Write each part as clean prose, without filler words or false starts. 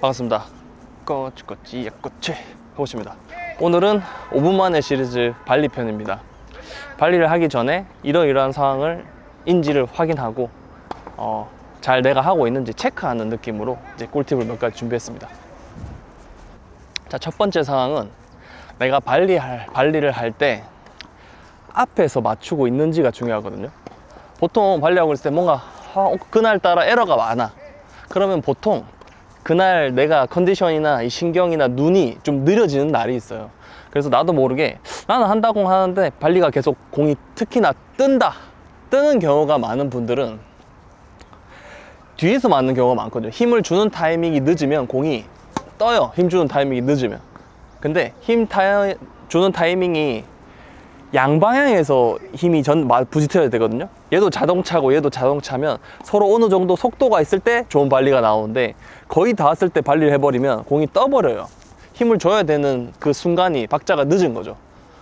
반갑습니다. 꼬치꼬치 야꼬치 호시입니다. 오늘은 5분 만에 시리즈 발리 편입니다. 발리를 하기 전에 이러이러한 상황을 인지를 확인하고 잘 내가 하고 있는지 체크하는 느낌으로 이제 꿀팁을 몇 가지 준비했습니다. 자, 첫 번째 상황은 내가 발리를 할 때 앞에서 맞추고 있는지가 중요하거든요. 보통 발리하고 있을 때 뭔가 그날따라 에러가 많아. 그러면 보통 그날 내가 컨디션이나 이 신경이나 눈이 좀 느려지는 날이 있어요. 그래서 나도 모르게 나는 한다고 하는데 발리가 계속 공이 특히나 뜨는 경우가 많은 분들은 뒤에서 맞는 경우가 많거든요. 힘을 주는 타이밍이 늦으면 공이 떠요. 힘 주는 타이밍이 늦으면. 근데 주는 타이밍이 양방향에서 힘이 부딪혀야 되거든요. 얘도 자동차고 얘도 자동차면 서로 어느 정도 속도가 있을 때 좋은 발리가 나오는데 거의 다 왔을 때 발리를 해버리면 공이 떠버려요. 힘을 줘야 되는 그 순간이 박자가 늦은 거죠.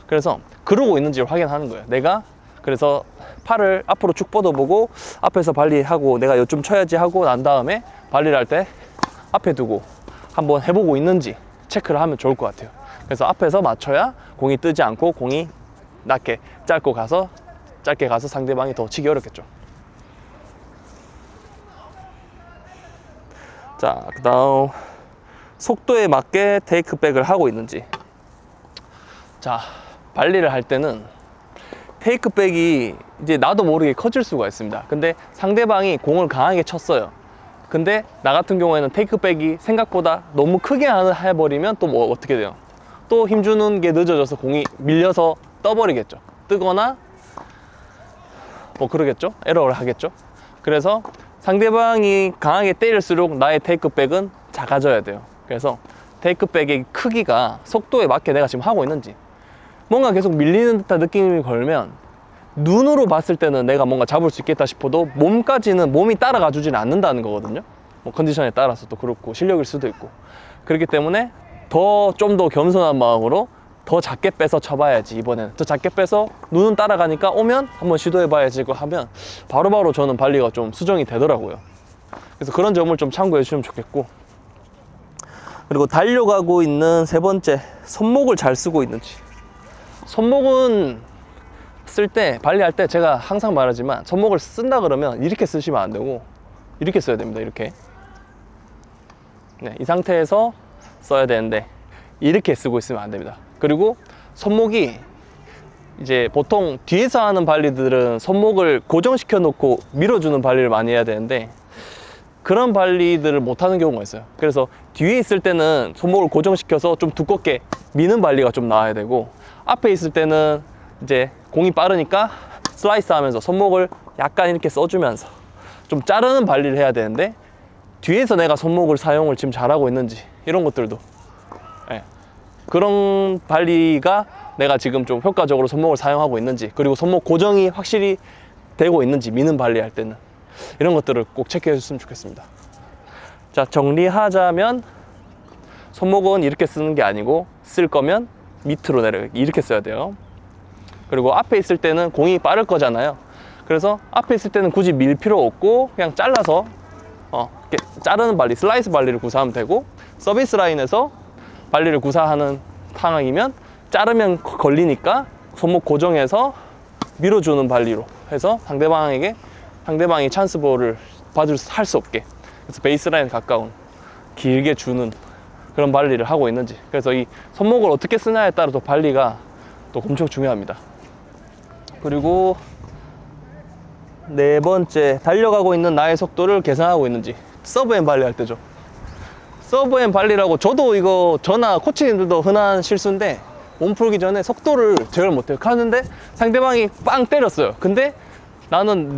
그래서 그러고 있는지를 확인하는 거예요. 내가 그래서 팔을 앞으로 쭉 뻗어보고 앞에서 발리하고 내가 요쯤 쳐야지 하고 난 다음에 발리를 할 때 앞에 두고 한번 해보고 있는지 체크를 하면 좋을 것 같아요. 그래서 앞에서 맞춰야 공이 뜨지 않고 공이 낮게 짧게 가서 상대방이 더 치기 어렵겠죠. 자, 그 다음 속도에 맞게 테이크백을 하고 있는지. 자, 발리를 할 때는 테이크백이 이제 나도 모르게 커질 수가 있습니다. 근데 상대방이 공을 강하게 쳤어요. 근데 나 같은 경우에는 테이크백이 생각보다 너무 크게 해버리면 또 뭐 어떻게 돼요? 또 힘주는 게 늦어져서 공이 밀려서 떠버리겠죠. 뜨거나 뭐 그러겠죠. 에러를 하겠죠. 그래서 상대방이 강하게 때릴수록 나의 테이크백은 작아져야 돼요. 그래서 테이크백의 크기가 속도에 맞게 내가 지금 하고 있는지, 뭔가 계속 밀리는 듯한 느낌이 걸면 눈으로 봤을 때는 내가 뭔가 잡을 수 있겠다 싶어도 몸이 따라가 주지는 않는다는 거거든요. 뭐 컨디션에 따라서 또 그렇고 실력일 수도 있고. 그렇기 때문에 좀 더 겸손한 마음으로 더 작게 빼서 쳐봐야지. 이번에는 더 작게 빼서 눈은 따라가니까 오면 한번 시도해봐야지 하면 바로바로 저는 발리가 좀 수정이 되더라고요. 그래서 그런 점을 좀 참고해 주시면 좋겠고, 그리고 달려가고 있는 세 번째, 손목을 잘 쓰고 있는지. 손목은 쓸 때, 발리 할 때 제가 항상 말하지만 손목을 쓴다 그러면 이렇게 쓰시면 안 되고 이렇게 써야 됩니다. 이렇게. 네, 이 상태에서 써야 되는데 이렇게 쓰고 있으면 안 됩니다. 그리고 손목이 이제 보통 뒤에서 하는 발리들은 손목을 고정시켜 놓고 밀어주는 발리를 많이 해야 되는데 그런 발리들을 못 하는 경우가 있어요. 그래서 뒤에 있을 때는 손목을 고정시켜서 좀 두껍게 미는 발리가 좀 나와야 되고, 앞에 있을 때는 이제 공이 빠르니까 슬라이스 하면서 손목을 약간 이렇게 써주면서 좀 자르는 발리를 해야 되는데, 뒤에서 내가 손목을 사용을 지금 잘하고 있는지, 이런 것들도 그런 발리가 내가 지금 좀 효과적으로 손목을 사용하고 있는지, 그리고 손목 고정이 확실히 되고 있는지, 미는 발리 할 때는 이런 것들을 꼭 체크해 줬으면 좋겠습니다. 자, 정리하자면 손목은 이렇게 쓰는 게 아니고 쓸 거면 밑으로 이렇게 써야 돼요. 그리고 앞에 있을 때는 공이 빠를 거잖아요. 그래서 앞에 있을 때는 굳이 밀 필요 없고 그냥 잘라서 이렇게 자르는 발리, 슬라이스 발리를 구사하면 되고, 서비스 라인에서 발리를 구사하는 상황이면 자르면 걸리니까 손목 고정해서 밀어주는 발리로 해서 상대방이 찬스볼을 할 수 없게, 그래서 베이스라인 가까운 길게 주는 그런 발리를 하고 있는지. 그래서 이 손목을 어떻게 쓰냐에 따라 또 발리가 또 엄청 중요합니다. 그리고 네 번째, 달려가고 있는 나의 속도를 계산하고 있는지. 서브앤 발리 할 때죠. 서브앤 발리라고, 저나 코치님들도 흔한 실수인데, 몸 풀기 전에 속도를 제어를 못해요. 하는데 상대방이 빵 때렸어요. 근데 나는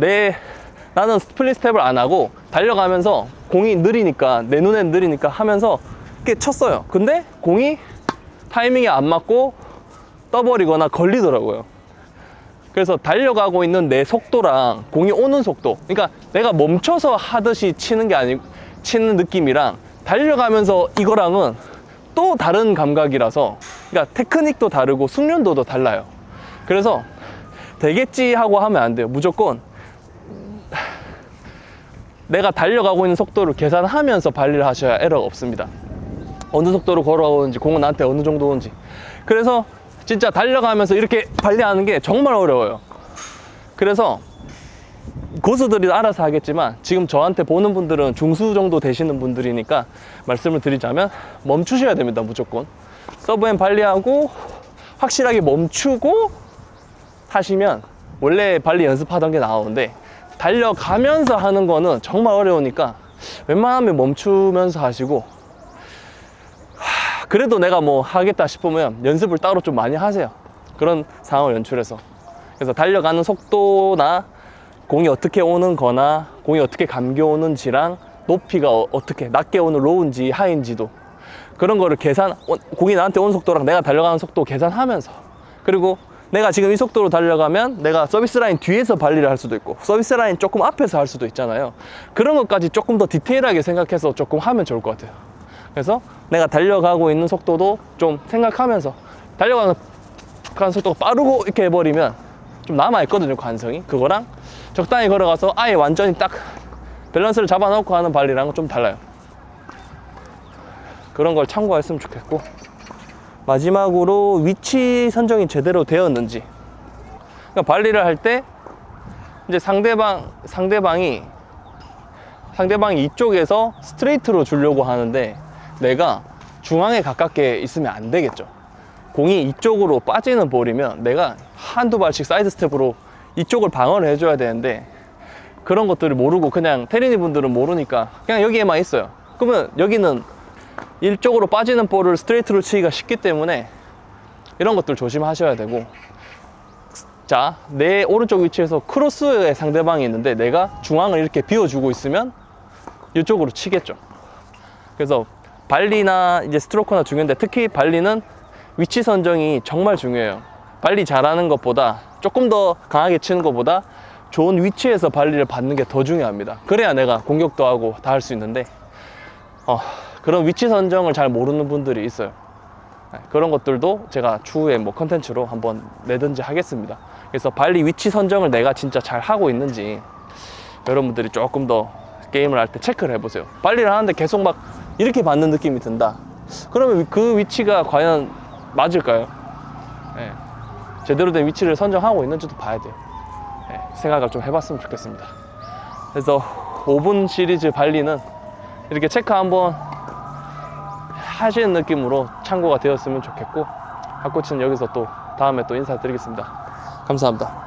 스플릿 스텝을 안 하고 달려가면서 공이 느리니까, 내 눈엔 느리니까 하면서 이렇게 쳤어요. 근데 공이 타이밍이 안 맞고 떠버리거나 걸리더라고요. 그래서 달려가고 있는 내 속도랑 공이 오는 속도, 그러니까 내가 멈춰서 하듯이 치는 게 아니고 치는 느낌이랑 달려가면서 이거랑은 또 다른 감각이라서, 그러니까 테크닉도 다르고 숙련도도 달라요. 그래서 되겠지 하고 하면 안 돼요. 무조건 내가 달려가고 있는 속도를 계산하면서 발리를 하셔야 에러가 없습니다. 어느 속도로 걸어오는지, 공은 나한테 어느 정도 오는지. 그래서 진짜 달려가면서 이렇게 발리하는 게 정말 어려워요. 그래서 고수들이 알아서 하겠지만 지금 저한테 보는 분들은 중수 정도 되시는 분들이니까 말씀을 드리자면 멈추셔야 됩니다. 무조건 서브핸 발리하고 확실하게 멈추고 하시면 원래 발리 연습하던 게 나오는데, 달려가면서 하는 거는 정말 어려우니까 웬만하면 멈추면서 하시고, 그래도 내가 뭐 하겠다 싶으면 연습을 따로 좀 많이 하세요. 그런 상황을 연출해서. 그래서 달려가는 속도나 공이 어떻게 오는 거나 공이 어떻게 감겨오는지랑 높이가 어떻게 낮게 오는 로우인지 하인지도 그런 거를 공이 나한테 오는 속도랑 내가 달려가는 속도 계산하면서, 그리고 내가 지금 이 속도로 달려가면 내가 서비스 라인 뒤에서 발리를 할 수도 있고 서비스 라인 조금 앞에서 할 수도 있잖아요. 그런 것까지 조금 더 디테일하게 생각해서 조금 하면 좋을 것 같아요. 그래서 내가 달려가고 있는 속도도 좀 생각하면서, 달려가는 속도가 빠르고 이렇게 해버리면 좀 남아있거든요, 관성이. 그거랑 적당히 걸어가서 아예 완전히 딱 밸런스를 잡아놓고 하는 발리랑은 좀 달라요. 그런 걸 참고했으면 좋겠고, 마지막으로 위치 선정이 제대로 되었는지. 그러니까 발리를 할 때 이제 상대방이 이쪽에서 스트레이트로 주려고 하는데 내가 중앙에 가깝게 있으면 안 되겠죠. 공이 이쪽으로 빠지는 볼이면 내가 한두 발씩 사이드 스텝으로 이쪽을 방어를 해줘야 되는데, 그런 것들을 모르고 그냥 테린이 분들은 모르니까 그냥 여기에만 있어요. 그러면 여기는 이쪽으로 빠지는 볼을 스트레이트로 치기가 쉽기 때문에 이런 것들 조심하셔야 되고, 자, 내 오른쪽 위치에서 크로스의 상대방이 있는데 내가 중앙을 이렇게 비워주고 있으면 이쪽으로 치겠죠. 그래서 발리나 이제 스트로크나 중요한데, 특히 발리는 위치 선정이 정말 중요해요. 발리 잘하는 것보다, 조금 더 강하게 치는 것보다 좋은 위치에서 발리를 받는 게 더 중요합니다. 그래야 내가 공격도 하고 다 할 수 있는데, 그런 위치 선정을 잘 모르는 분들이 있어요. 그런 것들도 제가 추후에 뭐 컨텐츠로 한번 내든지 하겠습니다. 그래서 발리 위치 선정을 내가 진짜 잘 하고 있는지 여러분들이 조금 더 게임을 할 때 체크를 해보세요. 발리를 하는데 계속 막 이렇게 받는 느낌이 든다. 그러면 그 위치가 과연 맞을까요? 네. 제대로 된 위치를 선정하고 있는지도 봐야 돼요. 네. 생각을 좀 해봤으면 좋겠습니다. 그래서 5분 시리즈 발리는 이렇게 체크 한번 하시는 느낌으로 참고가 되었으면 좋겠고, 학코치는 여기서 또 다음에 또 인사드리겠습니다. 감사합니다.